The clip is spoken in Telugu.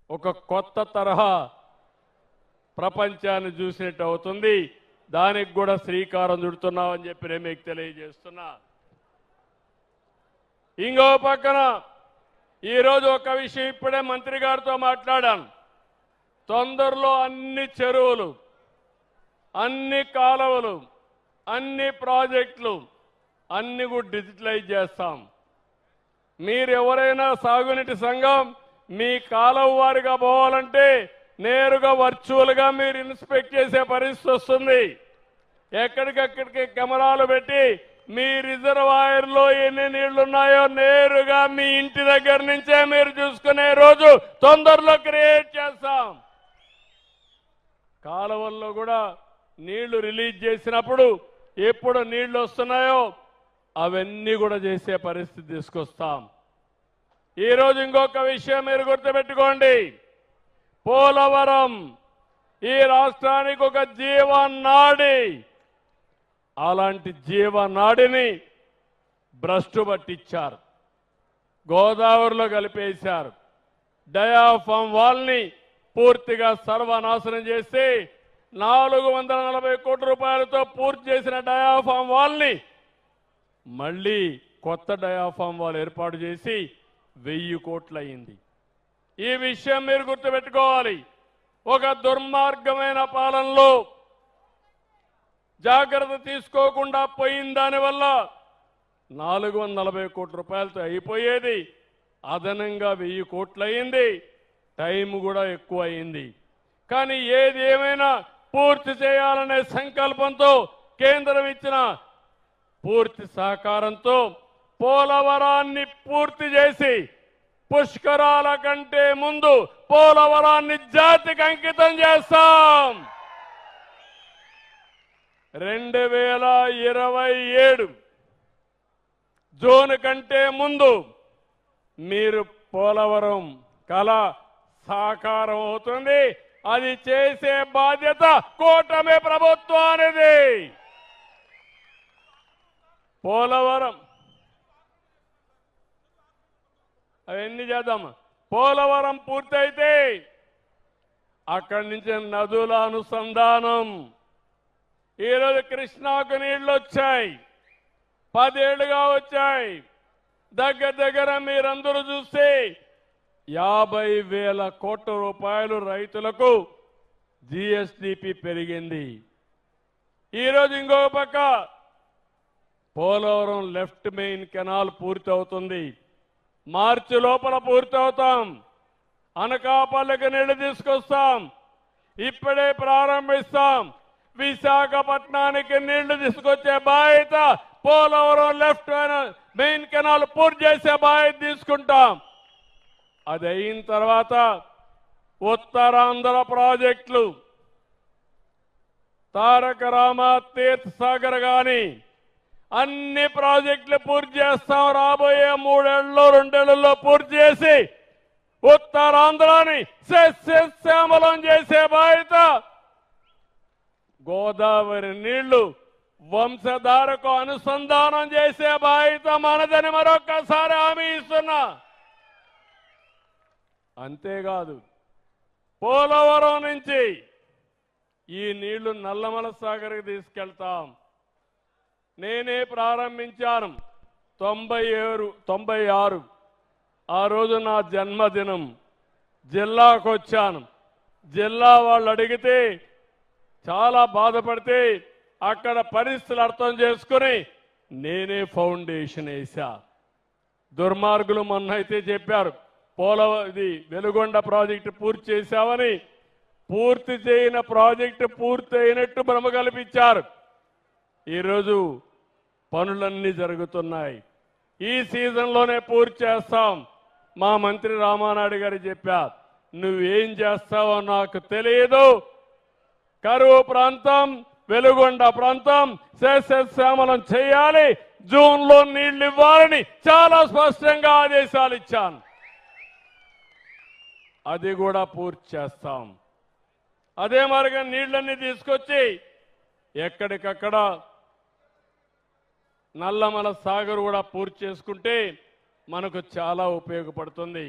ఒక కొత్త తరహా ప్రపంచాన్ని చూసినట్టు అవుతుంది. దానికి కూడా శ్రీకారం చుడుతున్నామని చెప్పి నేను మీకు తెలియజేస్తున్నా. ఇంకో పక్కన ఈరోజు ఒక విషయం ఇప్పుడే మంత్రి గారితో మాట్లాడాను. తొందరలో అన్ని చెరువులు, అన్ని కాలువలు, అన్ని ప్రాజెక్టులు అన్ని కూడా డిజిటలైజ్ చేస్తాం. మీరు ఎవరైనా సాగునీటి సంఘం మీ కాలువ వారిగా పోవాలంటే నేరుగా వర్చువల్గా మీరు ఇన్స్పెక్ట్ చేసే పరిస్థితి వస్తుంది. ఎక్కడికక్కడికి కెమెరాలు పెట్టి మీ రిజర్వాయర్లో ఎన్ని నీళ్లున్నాయో నేరుగా మీ ఇంటి దగ్గర నుంచే మీరు చూసుకునే రోజు తొందరలో క్రియేట్ చేస్తాం. కాలువల్లో కూడా నీళ్లు రిలీజ్ చేసినప్పుడు ఎప్పుడు నీళ్లు వస్తున్నాయో అవన్నీ కూడా చేసే పరిస్థితి తీసుకొస్తాం. ఈరోజు ఇంకొక విషయం మీరు గుర్తుపెట్టుకోండి. పోలవరం ఈ రాష్ట్రానికి ఒక జీవనాడి. అలాంటి జీవనాడిని భ్రష్టు పట్టించారు, గోదావరిలో కలిపేశారు. డయాఫామ్ వాల్ని పూర్తిగా సర్వనాశనం చేసి 440 కోట్ల రూపాయలతో పూర్తి చేసిన డయాఫామ్ వాల్ని మళ్ళీ కొత్త డయాఫామ్ వాల్ ఏర్పాటు చేసి 1000 కోట్లు అయింది. ఈ విషయం మీరు గుర్తుపెట్టుకోవాలి. ఒక దుర్మార్గమైన పాలనలో జాగ్రత్త తీసుకోకుండా పోయిన దానివల్ల 440 కోట్ల రూపాయలతో అయిపోయేది అదనంగా 1000 కోట్లు అయింది. టైం కూడా ఎక్కువ అయింది. కానీ ఏది ఏమైనా పూర్తి చేయాలనే సంకల్పంతో కేంద్రం ఇచ్చిన పూర్తి సహకారంతో పోలవరాన్ని పూర్తి చేసి పుష్కరాల కంటే ముందు పోలవరాన్ని జాతికి అంకితం చేస్తాం. 2027 జూన్ కంటే ముందు మీరు పోలవరం కళ సాకారం అవుతుంది. అది చేసే బాధ్యత కూటమి ప్రభుత్వానిది. పోలవరం అవన్నీ చేద్దాం. పోలవరం పూర్తయితే అక్కడి నుంచి నదుల అనుసంధానం. ఈరోజు కృష్ణాకు నీళ్లు వచ్చాయి, 10 ఏళ్లుగా వచ్చాయి. దగ్గర మీరందరూ చూస్తే 50,000 కోట్ల రూపాయలు రైతులకు జీఎస్డిపి పెరిగింది. ఈరోజు ఇంకొక పక్క పోలవరం లెఫ్ట్ మెయిన్ కెనాల్ పూర్తి అవుతుంది. మార్చి లోపల పూర్తవుతాం. అనకాపల్లికి నీళ్లు తీసుకొస్తాం. ఇప్పుడే ప్రారంభిస్తాం. విశాఖపట్నానికి నీళ్లు తీసుకొచ్చే బాధ్యత పోలవరం లెఫ్ట్ మెయిన్ కెనాల్ పూర్తి చేసే బాధ్యత తీసుకుంటాం. అది అయిన తర్వాత ఉత్తరాంధ్ర ప్రాజెక్టులు తారక రామ తీర్థ సాగర్ గాని అన్ని ప్రాజెక్టులు పూర్తి చేస్తాం. రాబోయే 3 ఏళ్లలో 2 ఏళ్లలో పూర్తి చేసి ఉత్తరాంధ్రాని సస్యశ్యామలం చేసే బాధ్యత, గోదావరి నీళ్లు వంశధారకు అనుసంధానం చేసే బాధ్యత మనదని మరొక్కసారి హామీ ఇస్తున్నా. అంతేకాదు పోలవరం నుంచి ఈ నీళ్లు నల్లమల సాగర్కి తీసుకెళ్తాం. నేనే ప్రారంభించాను 96. ఆ రోజు నా జన్మదినం. జిల్లాకు వచ్చాను. జిల్లా వాళ్ళు అడిగితే చాలా బాధపడితే అక్కడ పరిస్థితులు అర్థం చేసుకుని నేనే ఫౌండేషన్ వేశా. దుర్మార్గులు మొన్న అయితే చెప్పారు ఇది వెలుగొండ ప్రాజెక్టు పూర్తి చేశామని. పూర్తి చేయని ప్రాజెక్టు పూర్తి అయినట్టు భ్రమ కల్పించారు. ఈరోజు పనులన్నీ జరుగుతున్నాయి. ఈ సీజన్లోనే పూర్తి చేస్తాం. మా మంత్రి రామానాయుడు గారు చెప్పారు, నువ్వేం చేస్తావో నాకు తెలియదు. కరువు ప్రాంతం, వెలుగొండ ప్రాంతం సస్యశ్యామలం చేయాలి, జూన్లో నీళ్లు ఇవ్వాలని చాలా స్పష్టంగా ఆదేశాలు ఇచ్చాను. అది కూడా పూర్తి చేస్తాం. అదే మార్గం నీళ్లన్నీ తీసుకొచ్చి ఎక్కడికక్కడ నల్లమల సాగర్ కూడా పూర్తి చేసుకుంటే మనకు చాలా ఉపయోగపడుతుంది.